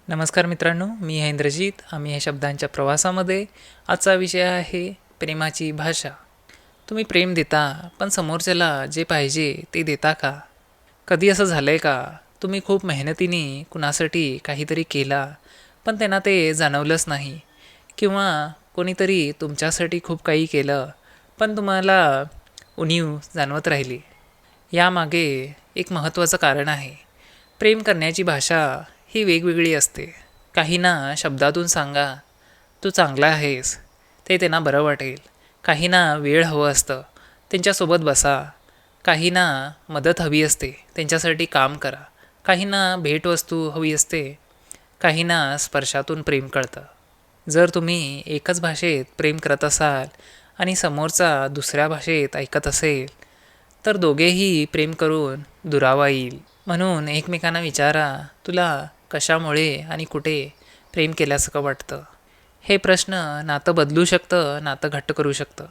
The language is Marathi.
नमस्कार मित्रांनो, मी आहे इंद्रजीत. आम्ही ह्या शब्दांच्या प्रवासामध्ये. आजचा विषय आहे प्रेमाची भाषा. तुम्ही प्रेम देता, पण समोरच्याला जे पाहिजे ते देता का? कधी असं झालं आहे का? तुम्ही खूप मेहनतीने कुणासाठी काहीतरी केला, पण त्यांना ते जाणवलंच नाही. किंवा कोणीतरी तुमच्यासाठी खूप काही केलं, पण तुम्हाला उणीव जाणवत राहिली. यामागे एक महत्त्वाचं कारण आहे. प्रेम करण्याची भाषा ही वेगवेगळी असते. काहींना शब्दातून सांगा, तू चांगला आहेस, ते त्यांना बरं वाटेल. काहींना वेळ हवं असतं, त्यांच्यासोबत बसा. काहींना मदत हवी असते, त्यांच्यासाठी काम करा. काहींना भेटवस्तू हवी असते, काहींना स्पर्शातून प्रेम कळतं. जर तुम्ही एकच भाषेत प्रेम करत असाल आणि समोरचा दुसऱ्या भाषेत ऐकत असेल, तर दोघेही प्रेम करून दुरावा येईल. म्हणून एकमेकांना विचारा, तुला कशामुळे आणि कुठे प्रेम केल्यासारखं वाटतं? हे प्रश्न नातं बदलू शकतं, नातं घट्ट करू शकतं.